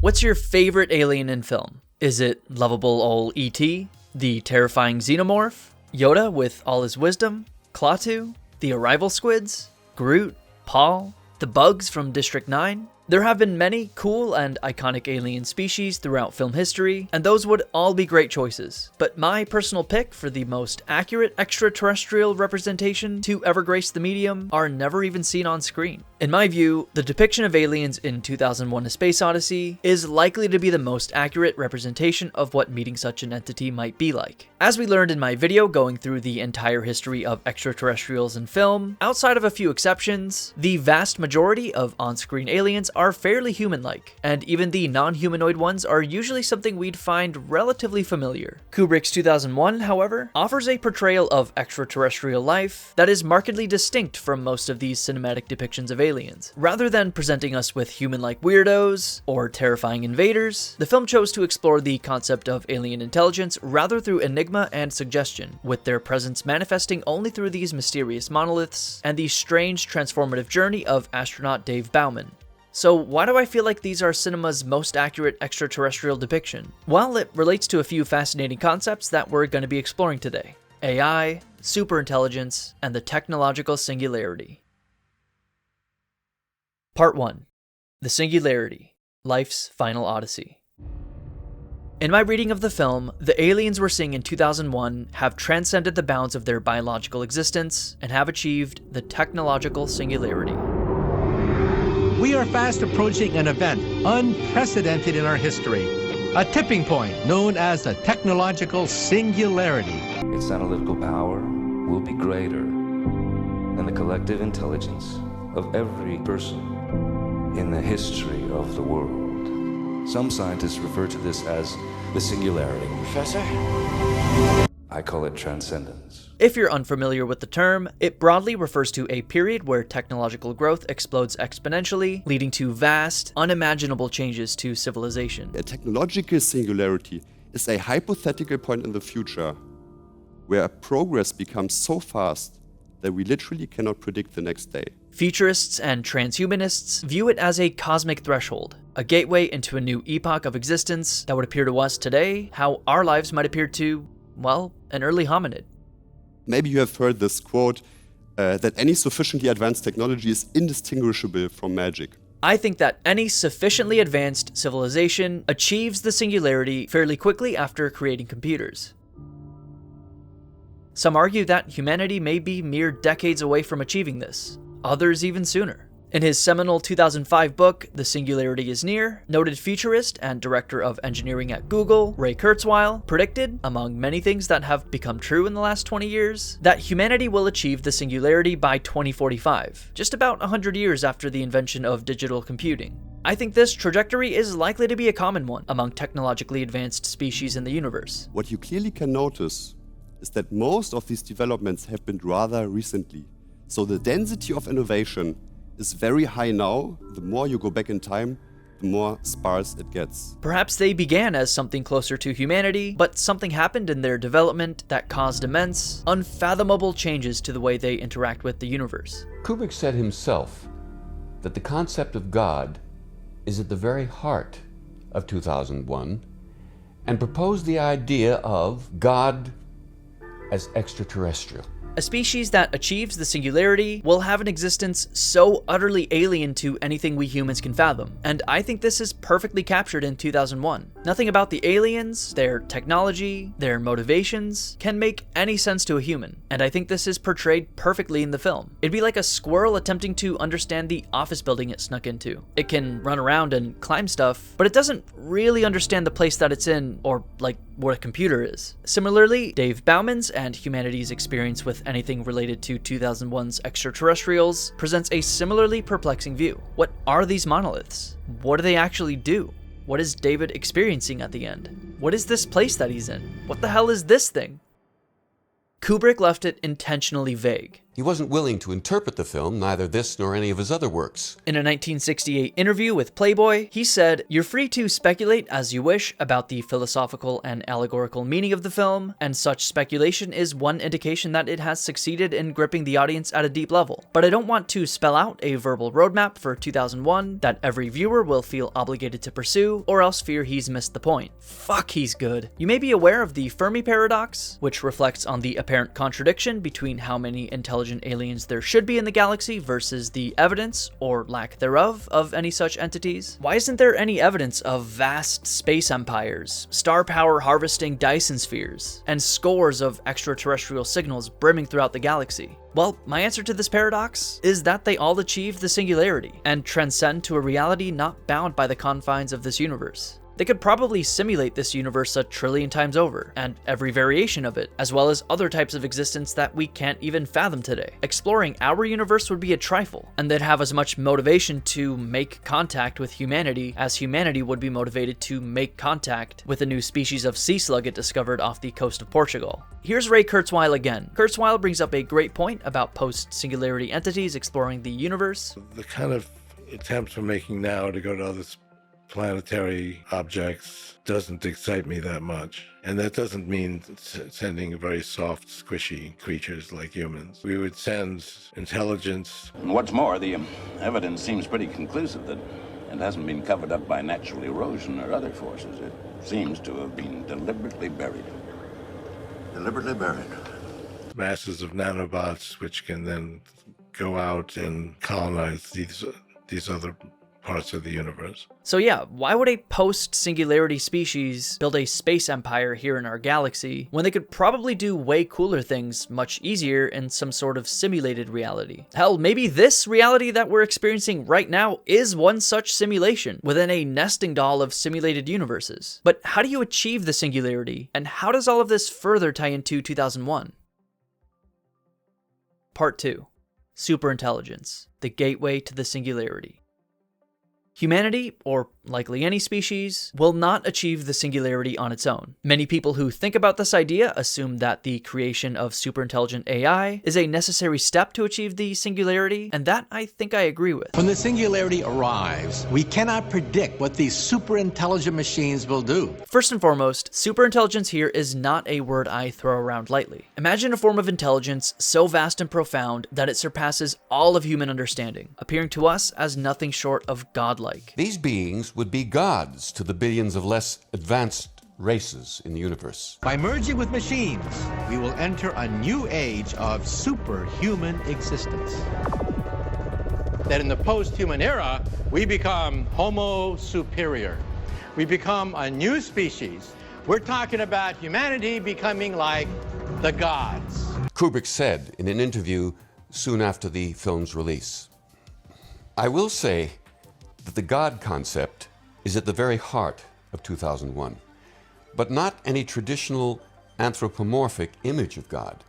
What's your favorite alien in film? Is it lovable ol' E.T., the terrifying xenomorph, Yoda with all his wisdom, Klaatu, the arrival squids, Groot, Paul, the bugs from District 9? There have been many cool and iconic alien species throughout film history, and those would all be great choices. But my personal pick for the most accurate extraterrestrial representation to ever grace the medium are never even seen on screen. In my view, the depiction of aliens in 2001: A Space Odyssey is likely to be the most accurate representation of what meeting such an entity might be like. As we learned in my video going through the entire history of extraterrestrials in film, outside of a few exceptions, the vast majority of on-screen aliens are fairly human-like, and even the non-humanoid ones are usually something we'd find relatively familiar. Kubrick's 2001, however, offers a portrayal of extraterrestrial life that is markedly distinct from most of these cinematic depictions of aliens. Rather than presenting us with human-like weirdos or terrifying invaders, the film chose to explore the concept of alien intelligence rather through enigma and suggestion, with their presence manifesting only through these mysterious monoliths and the strange transformative journey of astronaut Dave Bowman. So why do I feel like these are cinema's most accurate extraterrestrial depiction? Well, it relates to a few fascinating concepts that we're going to be exploring today: AI, superintelligence, and the technological singularity. Part 1. The Singularity, Life's Final Odyssey. In my reading of the film, the aliens we're seeing in 2001 have transcended the bounds of their biological existence and have achieved the technological singularity. We are fast approaching an event unprecedented in our history, a tipping point known as a technological singularity. Its analytical power will be greater than the collective intelligence of every person in the history of the world. Some scientists refer to this as the singularity. Professor? I call it transcendence. If you're unfamiliar with the term, it broadly refers to a period where technological growth explodes exponentially, leading to vast, unimaginable changes to civilization. A technological singularity is a hypothetical point in the future where progress becomes so fast that we literally cannot predict the next day. Futurists and transhumanists view it as a cosmic threshold, a gateway into a new epoch of existence that would appear to us today how our lives might appear to, well, an early hominid. Maybe you have heard this quote, that any sufficiently advanced technology is indistinguishable from magic. I think that any sufficiently advanced civilization achieves the singularity fairly quickly after creating computers. Some argue that humanity may be mere decades away from achieving this, others even sooner. In his seminal 2005 book, The Singularity is Near, noted futurist and director of engineering at Google, Ray Kurzweil, predicted, among many things that have become true in the last 20 years, that humanity will achieve the singularity by 2045, just about 100 years after the invention of digital computing. I think this trajectory is likely to be a common one among technologically advanced species in the universe. What you clearly can notice is that most of these developments have been rather recently. So the density of innovation is very high now. The more you go back in time, the more sparse it gets. Perhaps they began as something closer to humanity, but something happened in their development that caused immense, unfathomable changes to the way they interact with the universe. Kubrick said himself that the concept of God is at the very heart of 2001 and proposed the idea of God as extraterrestrial. A species that achieves the singularity will have an existence so utterly alien to anything we humans can fathom, and I think this is perfectly captured in 2001. Nothing about the aliens, their technology, their motivations can make any sense to a human, and I think this is portrayed perfectly in the film. It'd be like a squirrel attempting to understand the office building it snuck into. It can run around and climb stuff, but it doesn't really understand the place that it's in, or like what a computer is. Similarly, Dave Bowman's and humanity's experience with anything related to 2001's extraterrestrials presents a similarly perplexing view. What are these monoliths? What do they actually do? What is David experiencing at the end? What is this place that he's in? What the hell is this thing? Kubrick left it intentionally vague. He wasn't willing to interpret the film, neither this nor any of his other works. In a 1968 interview with Playboy, he said, "You're free to speculate as you wish about the philosophical and allegorical meaning of the film, and such speculation is one indication that it has succeeded in gripping the audience at a deep level. But I don't want to spell out a verbal roadmap for 2001 that every viewer will feel obligated to pursue, or else fear he's missed the point." Fuck, he's good. You may be aware of the Fermi paradox, which reflects on the apparent contradiction between how many intelligent aliens there should be in the galaxy versus the evidence, or lack thereof, of any such entities. Why isn't there any evidence of vast space empires, star power harvesting Dyson spheres, and scores of extraterrestrial signals brimming throughout the galaxy? Well, my answer to this paradox is that they all achieve the singularity and transcend to a reality not bound by the confines of this universe. They could probably simulate this universe 1 trillion times over, and every variation of it, as well as other types of existence that we can't even fathom today. Exploring our universe would be a trifle, and they'd have as much motivation to make contact with humanity as humanity would be motivated to make contact with a new species of sea slug it discovered off the coast of Portugal. Here's Ray Kurzweil again. Kurzweil brings up a great point about post-singularity entities exploring the universe. The kind of attempts we're making now to go to other planetary objects doesn't excite me that much. And that doesn't mean sending very soft, squishy creatures like humans. We would send intelligence. And what's more, the evidence seems pretty conclusive that it hasn't been covered up by natural erosion or other forces. It seems to have been deliberately buried. Deliberately buried. Masses of nanobots which can then go out and colonize these other parts of the universe. So yeah, why would a post-singularity species build a space empire here in our galaxy when they could probably do way cooler things much easier in some sort of simulated reality? Hell, maybe this reality that we're experiencing right now is one such simulation within a nesting doll of simulated universes. But how do you achieve the singularity, and how does all of this further tie into 2001? Part 2. Superintelligence, the gateway to the singularity. Humanity, or likely any species, will not achieve the singularity on its own. Many people who think about this idea assume that the creation of superintelligent AI is a necessary step to achieve the singularity, and that I think I agree with. When the singularity arrives, we cannot predict what these superintelligent machines will do. First and foremost, superintelligence here is not a word I throw around lightly. Imagine a form of intelligence so vast and profound that it surpasses all of human understanding, appearing to us as nothing short of godlike. These beings would be gods to the billions of less advanced races in the universe. By merging with machines, we will enter a new age of superhuman existence. That in the post-human era, we become Homo superior. We become a new species. We're talking about humanity becoming like the gods. Kubrick said in an interview soon after the film's release, "I will say that the God concept is at the very heart of 2001, but not any traditional anthropomorphic image of God.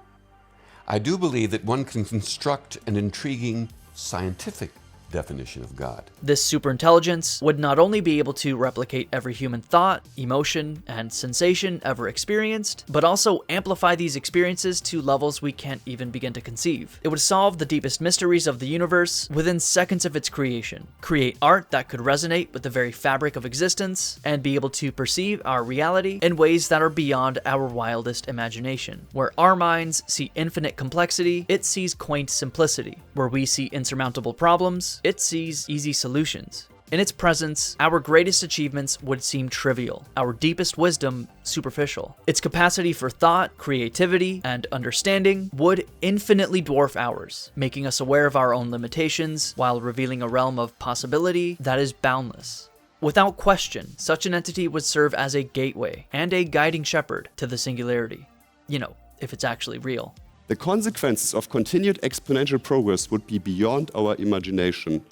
I do believe that one can construct an intriguing scientific definition of God." This superintelligence would not only be able to replicate every human thought, emotion, and sensation ever experienced, but also amplify these experiences to levels we can't even begin to conceive. It would solve the deepest mysteries of the universe within seconds of its creation, create art that could resonate with the very fabric of existence, and be able to perceive our reality in ways that are beyond our wildest imagination. Where our minds see infinite complexity, it sees quaint simplicity. Where we see insurmountable problems, it sees easy solutions. In its presence, our greatest achievements would seem trivial, our deepest wisdom superficial. Its capacity for thought, creativity, and understanding would infinitely dwarf ours, making us aware of our own limitations while revealing a realm of possibility that is boundless. Without question, such an entity would serve as a gateway and a guiding shepherd to the singularity. You know, if it's actually real. The consequences of continued exponential progress would be beyond our imagination.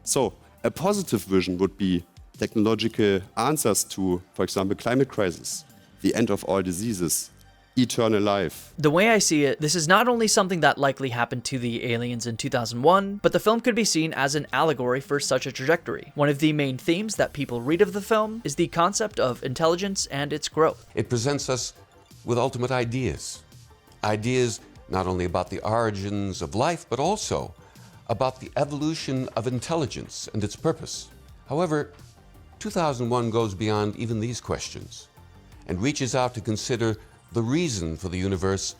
So, a positive vision would be technological answers to, for example, climate crisis, the end of all diseases, eternal life. The way I see it, this is not only something that likely happened to the aliens in 2001, but the film could be seen as an allegory for such a trajectory. One of the main themes that people read of the film is the concept of intelligence and its growth. It presents us with ultimate ideas not only about the origins of life, but also about the evolution of intelligence and its purpose. However, 2001 goes beyond even these questions and reaches out to consider the reason for the universe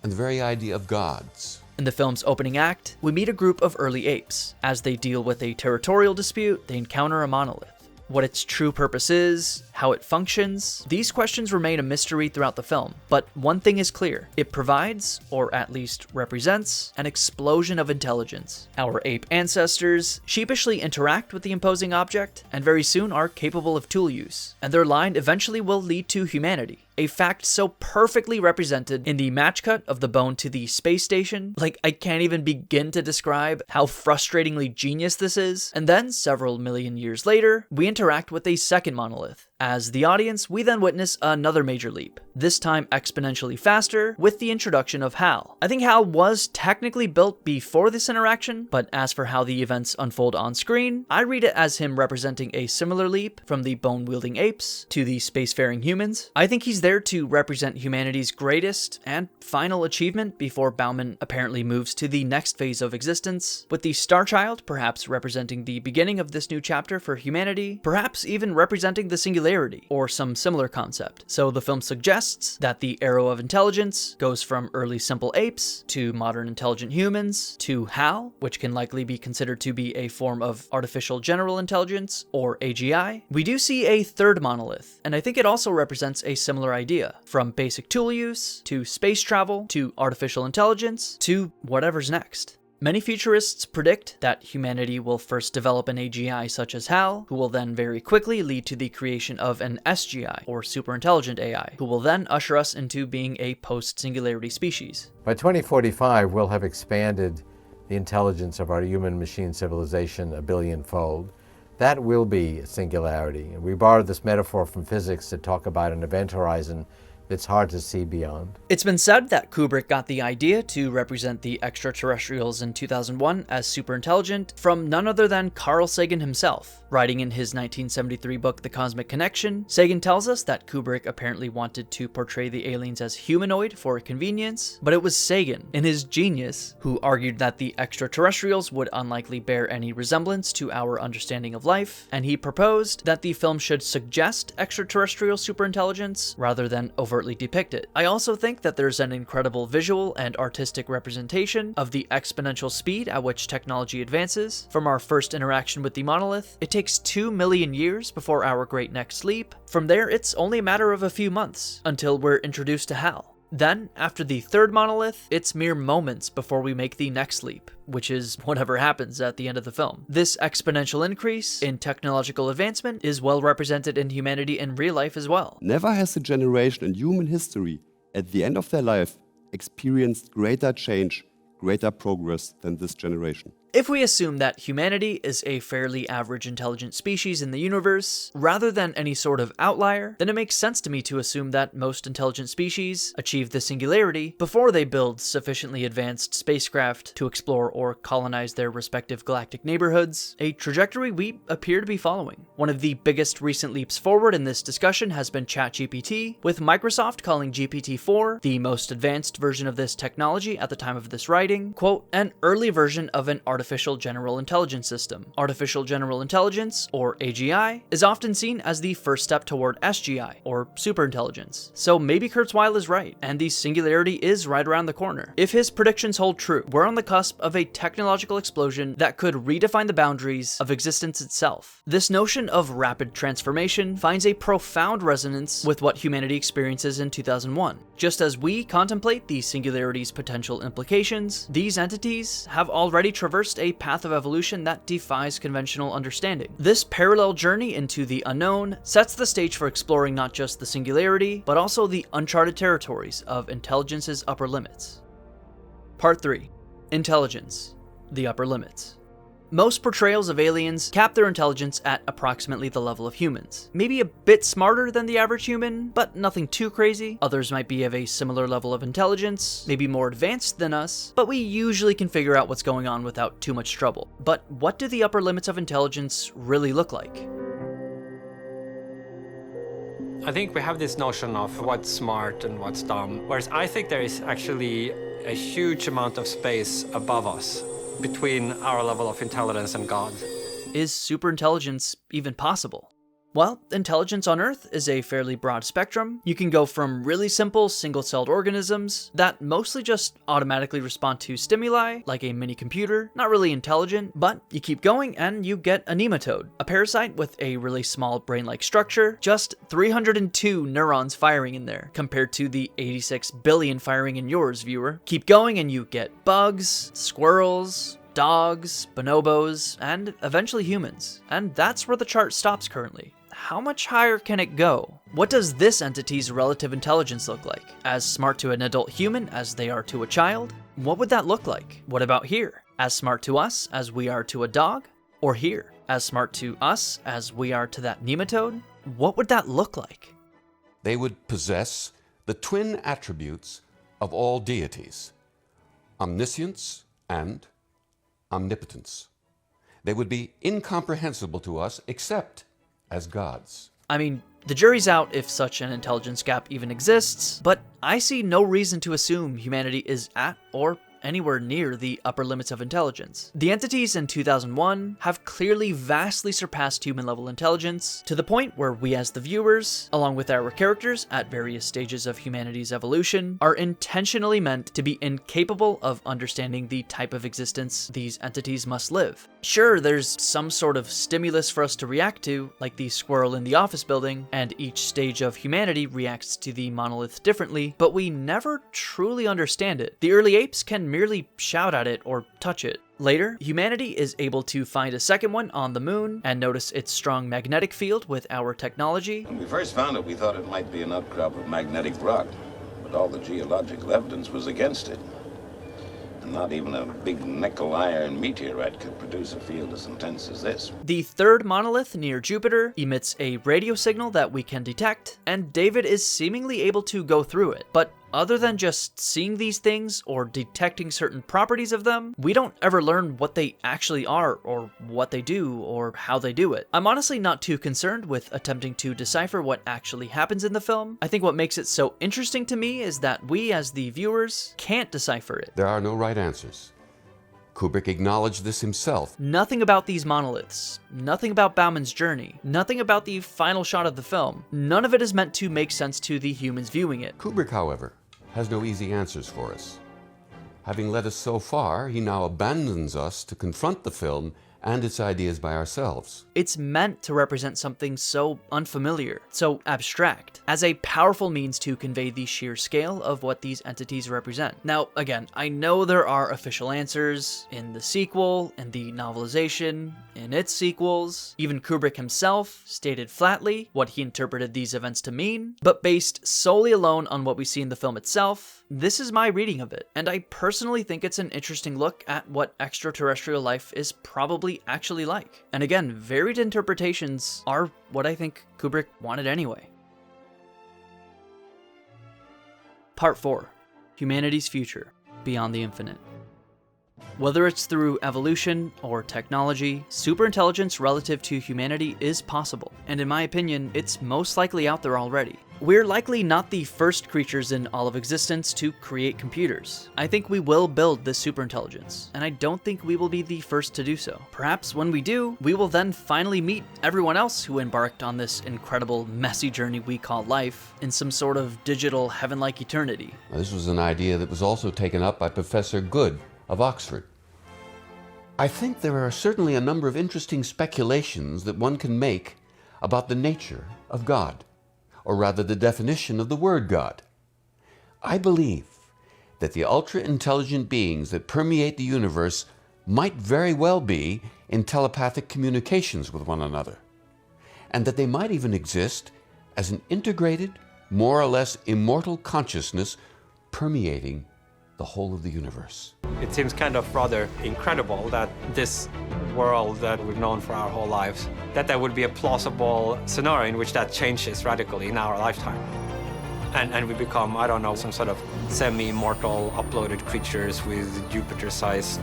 and the very idea of gods. In the film's opening act, we meet a group of early apes. As they deal with a territorial dispute, they encounter a monolith. What its true purpose is, how it functions, these questions remain a mystery throughout the film, but one thing is clear. It provides, or at least represents, an explosion of intelligence. Our ape ancestors sheepishly interact with the imposing object, and very soon are capable of tool use, and their line eventually will lead to humanity. A fact so perfectly represented in the match cut of the bone to the space station. Like, I can't even begin to describe how frustratingly genius this is. And then, several million years later, we interact with a second monolith. As the audience, we then witness another major leap, this time exponentially faster, with the introduction of Hal. I think Hal was technically built before this interaction, but as for how the events unfold on screen, I read it as him representing a similar leap from the bone-wielding apes to the spacefaring humans. I think he's there to represent humanity's greatest and final achievement before Bauman apparently moves to the next phase of existence, with the Star Child perhaps representing the beginning of this new chapter for humanity, perhaps even representing the singularity or some similar concept. So the film suggests that the arrow of intelligence goes from early simple apes to modern intelligent humans to HAL, which can likely be considered to be a form of artificial general intelligence or AGI. We do see a third monolith, and I think it also represents a similar idea, from basic tool use to space travel to artificial intelligence to whatever's next. Many futurists predict that humanity will first develop an AGI such as HAL, who will then very quickly lead to the creation of an SGI, or superintelligent AI, who will then usher us into being a post-singularity species. By 2045, we'll have expanded the intelligence of our human-machine civilization a billionfold. That will be a singularity. We borrowed this metaphor from physics to talk about an event horizon that's hard to see beyond. It's been said that Kubrick got the idea to represent the extraterrestrials in 2001 as superintelligent from none other than Carl Sagan himself. Writing in his 1973 book The Cosmic Connection, Sagan tells us that Kubrick apparently wanted to portray the aliens as humanoid for convenience, but it was Sagan, in his genius, who argued that the extraterrestrials would unlikely bear any resemblance to our understanding of life, and he proposed that the film should suggest extraterrestrial superintelligence rather than overtly depict it. I also think that there's an incredible visual and artistic representation of the exponential speed at which technology advances. From our first interaction with the monolith, it takes 2 million years before our great next leap. From there, it's only a matter of a few months until we're introduced to HAL. Then, after the third monolith, it's mere moments before we make the next leap, which is whatever happens at the end of the film. This exponential increase in technological advancement is well represented in humanity in real life as well. Never has a generation in human history, at the end of their life, experienced greater change, greater progress than this generation. If we assume that humanity is a fairly average intelligent species in the universe, rather than any sort of outlier, then it makes sense to me to assume that most intelligent species achieve the singularity before they build sufficiently advanced spacecraft to explore or colonize their respective galactic neighborhoods, a trajectory we appear to be following. One of the biggest recent leaps forward in this discussion has been ChatGPT, with Microsoft calling GPT-4, the most advanced version of this technology at the time of this writing, quote, an early version of an artificial general intelligence system. Artificial general intelligence, or AGI, is often seen as the first step toward SGI, or superintelligence. So maybe Kurzweil is right, and the singularity is right around the corner. If his predictions hold true, we're on the cusp of a technological explosion that could redefine the boundaries of existence itself. This notion of rapid transformation finds a profound resonance with what humanity experiences in 2001. Just as we contemplate the singularity's potential implications, these entities have already traversed a path of evolution that defies conventional understanding. This parallel journey into the unknown sets the stage for exploring not just the singularity, but also the uncharted territories of intelligence's upper limits. Part 3. Intelligence, the upper limits. Most portrayals of aliens cap their intelligence at approximately the level of humans. Maybe a bit smarter than the average human, but nothing too crazy. Others might be of a similar level of intelligence, maybe more advanced than us, but we usually can figure out what's going on without too much trouble. But what do the upper limits of intelligence really look like? I think we have this notion of what's smart and what's dumb, whereas I think there is actually a huge amount of space above us, between our level of intelligence and God. Is superintelligence even possible? Well, intelligence on Earth is a fairly broad spectrum. You can go from really simple single-celled organisms that mostly just automatically respond to stimuli, like a mini computer, not really intelligent, but you keep going and you get a nematode, a parasite with a really small brain-like structure, just 302 neurons firing in there, compared to the 86 billion firing in yours, viewer. Keep going and you get bugs, squirrels, dogs, bonobos, and eventually humans. And that's where the chart stops currently. How much higher can it go? What does this entity's relative intelligence look like? As smart to an adult human as they are to a child? What would that look like? What about here? As smart to us as we are to a dog? Or here? As smart to us as we are to that nematode? What would that look like? They would possess the twin attributes of all deities, omniscience and omnipotence. They would be incomprehensible to us except as gods. I mean, the jury's out if such an intelligence gap even exists, but I see no reason to assume humanity is at or anywhere near the upper limits of intelligence. The entities in 2001 have clearly vastly surpassed human-level intelligence, to the point where we as the viewers, along with our characters at various stages of humanity's evolution, are intentionally meant to be incapable of understanding the type of existence these entities must live. Sure, there's some sort of stimulus for us to react to, like the squirrel in the office building, and each stage of humanity reacts to the monolith differently, but we never truly understand it. The early apes can merely shout at it or touch it. Later, humanity is able to find a second one on the moon and notice its strong magnetic field with our technology. When we first found it, we thought it might be an outcrop of magnetic rock, but all the geological evidence was against it. And not even a big nickel iron meteorite could produce a field as intense as this. The third monolith near Jupiter emits a radio signal that we can detect, and David is seemingly able to go through it. But other than just seeing these things or detecting certain properties of them, we don't ever learn what they actually are or what they do or how they do it. I'm honestly not too concerned with attempting to decipher what actually happens in the film. I think what makes it so interesting to me is that we as the viewers can't decipher it. There are no right answers. Kubrick acknowledged this himself. Nothing about these monoliths, nothing about Bauman's journey, nothing about the final shot of the film. None of it is meant to make sense to the humans viewing it. Kubrick, however, has no easy answers for us. Having led us so far, he now abandons us to confront the film and its ideas by ourselves. It's meant to represent something so unfamiliar, so abstract, as a powerful means to convey the sheer scale of what these entities represent. Now, again, I know there are official answers in the sequel, in the novelization, in its sequels. Even Kubrick himself stated flatly what he interpreted these events to mean, but based solely alone on what we see in the film itself, this is my reading of it, and I personally think it's an interesting look at what extraterrestrial life is probably actually like. And again, varied interpretations are what I think Kubrick wanted anyway. Part 4. Humanity's Future, Beyond the Infinite. Whether it's through evolution or technology, superintelligence relative to humanity is possible, and in my opinion, it's most likely out there already. We're likely not the first creatures in all of existence to create computers. I think we will build this superintelligence, and I don't think we will be the first to do so. Perhaps when we do, we will then finally meet everyone else who embarked on this incredible, messy journey we call life in some sort of digital heaven-like eternity. Now, this was an idea that was also taken up by Professor Good of Oxford. I think there are certainly a number of interesting speculations that one can make about the nature of God, or rather the definition of the word God. I believe that the ultra-intelligent beings that permeate the universe might very well be in telepathic communications with one another, and that they might even exist as an integrated, more or less immortal consciousness permeating the whole of the universe. It seems kind of rather incredible that this world that we've known for our whole lives, that there would be a plausible scenario in which that changes radically in our lifetime. And we become, I don't know, some sort of semi-immortal uploaded creatures with Jupiter-sized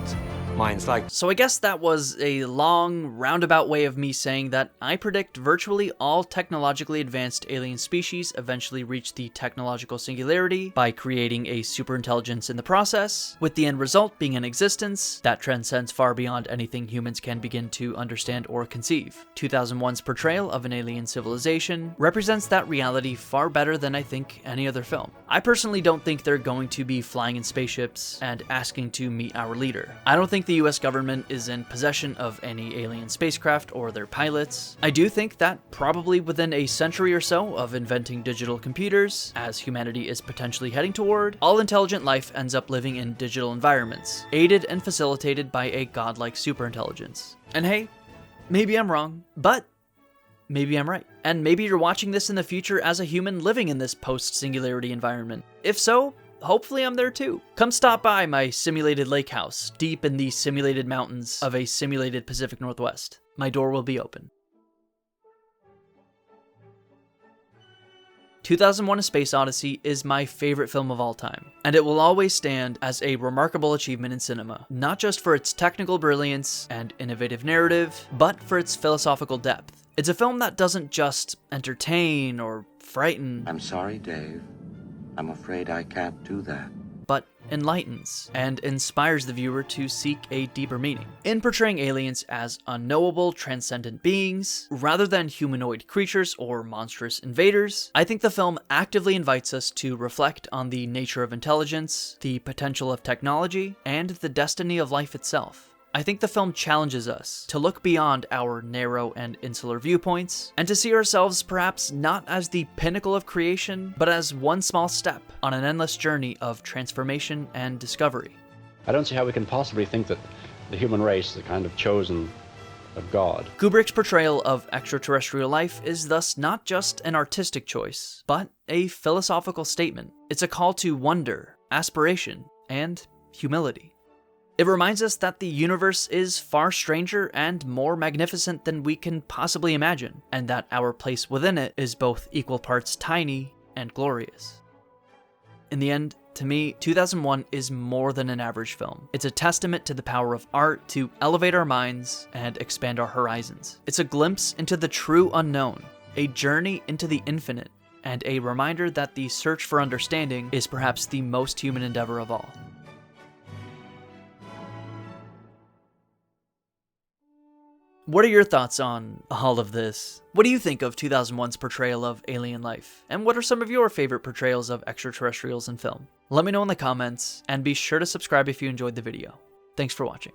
minds. Like, so I guess that was a long, roundabout way of me saying that I predict virtually all technologically advanced alien species eventually reach the technological singularity by creating a superintelligence in the process, with the end result being an existence that transcends far beyond anything humans can begin to understand or conceive. 2001's portrayal of an alien civilization represents that reality far better than I think any other film. I personally don't think they're going to be flying in spaceships and asking to meet our leader. I don't think the US government is in possession of any alien spacecraft or their pilots. I do think that probably within a century or so of inventing digital computers, as humanity is potentially heading toward, all intelligent life ends up living in digital environments, aided and facilitated by a godlike superintelligence. And hey, maybe I'm wrong, but maybe I'm right. And maybe you're watching this in the future as a human living in this post-singularity environment. If so, hopefully I'm there too. Come stop by my simulated lake house, deep in the simulated mountains of a simulated Pacific Northwest. My door will be open. 2001: A Space Odyssey is my favorite film of all time, and it will always stand as a remarkable achievement in cinema, not just for its technical brilliance and innovative narrative, but for its philosophical depth. It's a film that doesn't just entertain or frighten. I'm sorry, Dave. I'm afraid I can't do that. But enlightens and inspires the viewer to seek a deeper meaning. In portraying aliens as unknowable, transcendent beings, rather than humanoid creatures or monstrous invaders, I think the film actively invites us to reflect on the nature of intelligence, the potential of technology, and the destiny of life itself. I think the film challenges us to look beyond our narrow and insular viewpoints, and to see ourselves perhaps not as the pinnacle of creation, but as one small step on an endless journey of transformation and discovery. I don't see how we can possibly think that the human race is the kind of chosen of God. Kubrick's portrayal of extraterrestrial life is thus not just an artistic choice, but a philosophical statement. It's a call to wonder, aspiration, and humility. It reminds us that the universe is far stranger and more magnificent than we can possibly imagine, and that our place within it is both equal parts tiny and glorious. In the end, to me, 2001 is more than an average film. It's a testament to the power of art to elevate our minds and expand our horizons. It's a glimpse into the true unknown, a journey into the infinite, and a reminder that the search for understanding is perhaps the most human endeavor of all. What are your thoughts on all of this? What do you think of 2001's portrayal of alien life? And what are some of your favorite portrayals of extraterrestrials in film? Let me know in the comments, and be sure to subscribe if you enjoyed the video. Thanks for watching.